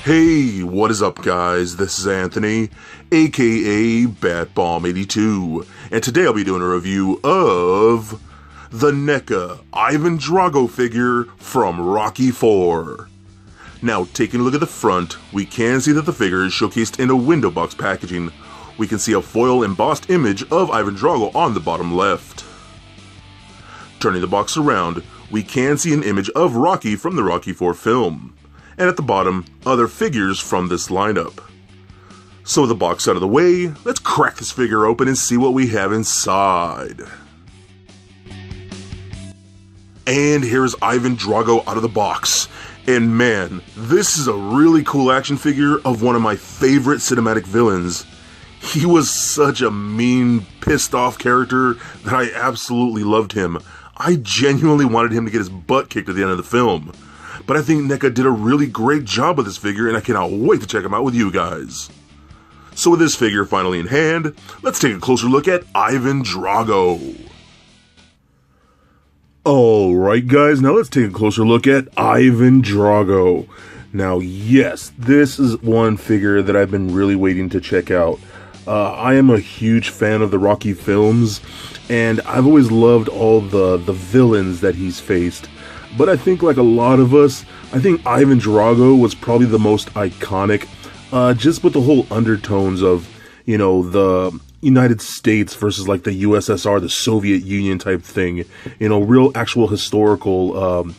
Hey, what is up guys? This is Anthony, aka Batbomb82, and today I'll be doing a review of the Neca Ivan Drago figure from Rocky IV. Now, taking a look at the front, we can see that the figure is showcased in a window box packaging. We can see a foil embossed image of Ivan Drago on the bottom left. Turning the box around, we can see an image of Rocky from the Rocky IV film. And at the bottom, other figures from this lineup. So with the box out of the way, let's crack this figure open and see what we have inside. And here's Ivan Drago out of the box. And man, this is a really cool action figure of one of my favorite cinematic villains. He was such a mean, pissed off character that I absolutely loved him. I genuinely wanted him to get his butt kicked at the end of the film. But I think NECA did a really great job with this figure, and I cannot wait to check him out with you guys. So with this figure finally in hand, let's take a closer look at Ivan Drago. Alright guys, now let's take a closer look at Ivan Drago. Now yes, this is one figure that I've been really waiting to check out. I am a huge fan of the Rocky films, and I've always loved all the villains that he's faced. But I think, like a lot of us, I think Ivan Drago was probably the most iconic, just with the whole undertones of, you know, the United States versus like the USSR, the Soviet Union type thing, you know, real actual historical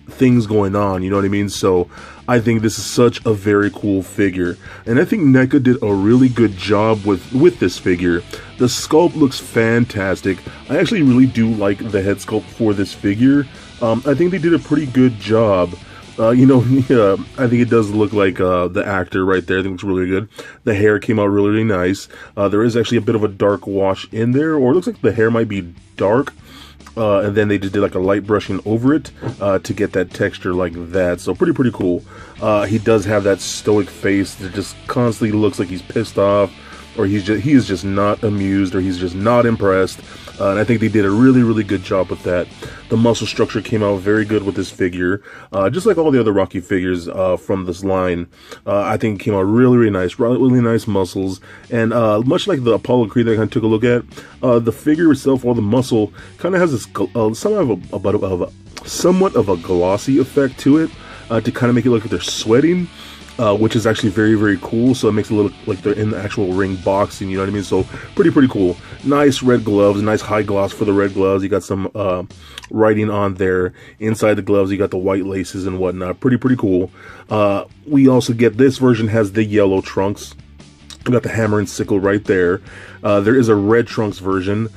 things going on, you know what I mean? So I think this is such a very cool figure, and I think NECA did a really good job with this figure. The sculpt looks fantastic. I actually really do like the head sculpt for this figure. I think they did a pretty good job. You know, I think it does look like the actor right there. I think it's really good. The hair came out really, really nice. There is actually a bit of a dark wash in there, or it looks like the hair might be dark. And then they just did like a light brushing over it to get that texture like that. So pretty cool. He does have that stoic face that just constantly looks like he's pissed off, or he is just not amused, or he's just not impressed. And I think they did a really good job with that. The muscle structure came out very good with this figure, just like all the other Rocky figures from this line. I think it came out really nice, really nice muscles, and much like the Apollo Creed that I kind of took a look at, the figure itself, all the muscle, kind of has this somewhat of a glossy effect to it, to kind of make it look like they're sweating. Which is actually very cool, so it makes it look like they're in the actual ring boxing, you know what I mean? So pretty cool. Nice red gloves, nice high gloss for the red gloves. You got some writing on there. Inside the gloves, you got the white laces and whatnot. Pretty cool. We also get, this version has the yellow trunks. We got the hammer and sickle right there. There is a red trunks version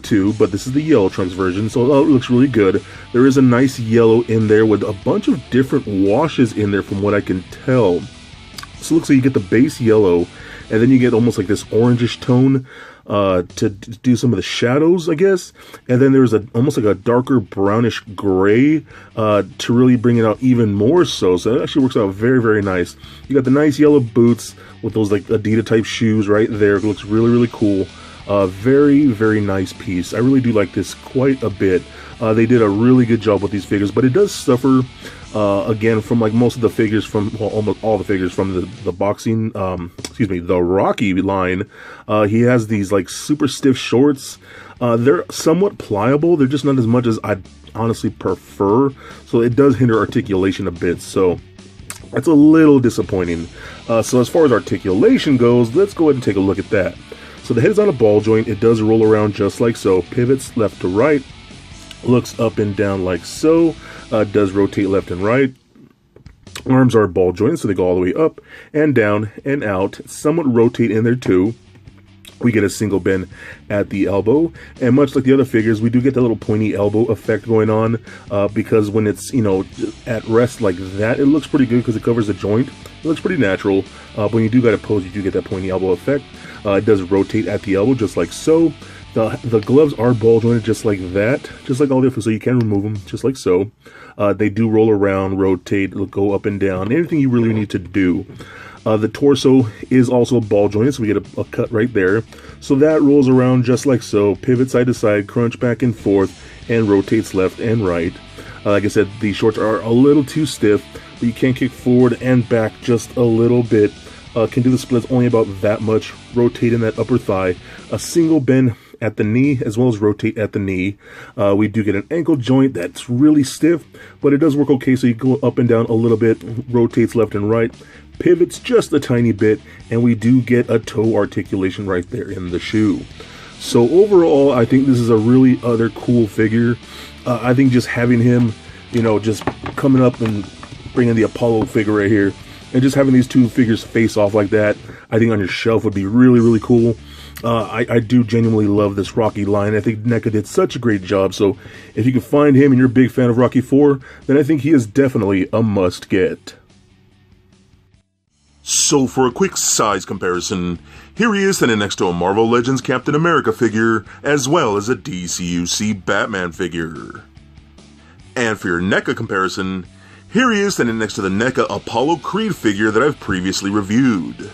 too, but this is the yellow trunks version, so it looks really good. There is a nice yellow in there with a bunch of different washes in there from what I can tell. So it looks like you get the base yellow, and then you get almost like this orangish tone to do some of the shadows, I guess. And then there's almost like a darker brownish gray to really bring it out even more so. So it actually works out very nice. You got the nice yellow boots with those like Adidas type shoes right there. It looks really cool. Very nice piece. I really do like this quite a bit. They did a really good job with these figures, but it does suffer again from like most of the figures from, well, almost all the figures from the boxing, the Rocky line. He has these like super stiff shorts. They're somewhat pliable. They're just not as much as I'd honestly prefer. So it does hinder articulation a bit. So that's a little disappointing. So as far as articulation goes, let's go ahead and take a look at that. So the head is on a ball joint. It does roll around just like so. Pivots left to right. Looks up and down like so. Does rotate left and right. Arms are ball jointed, so they go all the way up and down and out. Somewhat rotate in there too. We get a single bend at the elbow, and much like the other figures, we do get that little pointy elbow effect going on, because when it's, you know, at rest like that, it looks pretty good because it covers the joint. It looks pretty natural, but when you do got to pose, you do get that pointy elbow effect. It does rotate at the elbow just like so. The gloves are ball jointed just like that, just like all the other, so you can remove them just like so. They do roll around, rotate, go up and down, anything you really need to do. The torso is also ball jointed, so we get a cut right there. So that rolls around just like so, pivot side to side, crunch back and forth, and rotates left and right. Like I said, the shorts are a little too stiff, but you can kick forward and back just a little bit. Can do the splits only about that much, rotate in that upper thigh, a single bend at the knee as well as rotate at the knee. We do get an ankle joint that's really stiff, but it does work okay, so you go up and down a little bit, rotates left and right, pivots just a tiny bit, and we do get a toe articulation right there in the shoe. So overall, I think this is a really other cool figure. I think just having him, you know, just coming up and bringing the Apollo figure right here, and just having these two figures face off like that, I think on your shelf would be really, really cool. I do genuinely love this Rocky line. I think NECA did such a great job, so if you can find him and you're a big fan of Rocky 4, then I think he is definitely a must-get. So for a quick size comparison, here he is standing next to a Marvel Legends Captain America figure, as well as a DCUC Batman figure. And for your NECA comparison, here he is standing next to the NECA Apollo Creed figure that I've previously reviewed.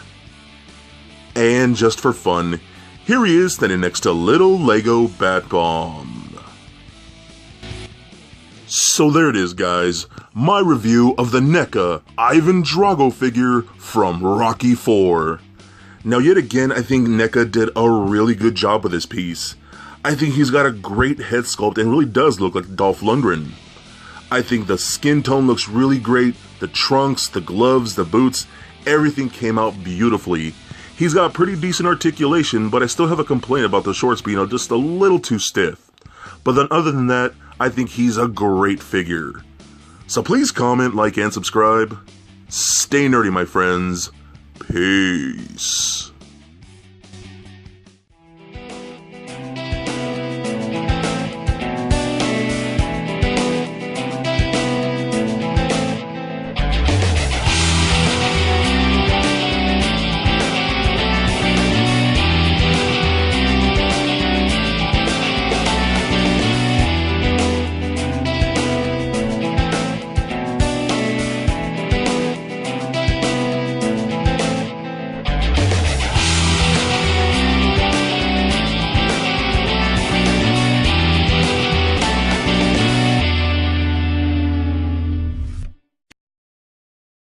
And just for fun, here he is standing next to Little Lego Bat Bomb. So there it is, guys, my review of the NECA Ivan Drago figure from Rocky 4. Now yet again, I think NECA did a really good job with this piece. I think he's got a great head sculpt and really does look like Dolph Lundgren. I think the skin tone looks really great, the trunks, the gloves, the boots, everything came out beautifully. He's got pretty decent articulation, but I still have a complaint about the shorts being just a little too stiff. But then other than that, I think he's a great figure. So please comment, like, and subscribe. Stay nerdy, my friends. Peace.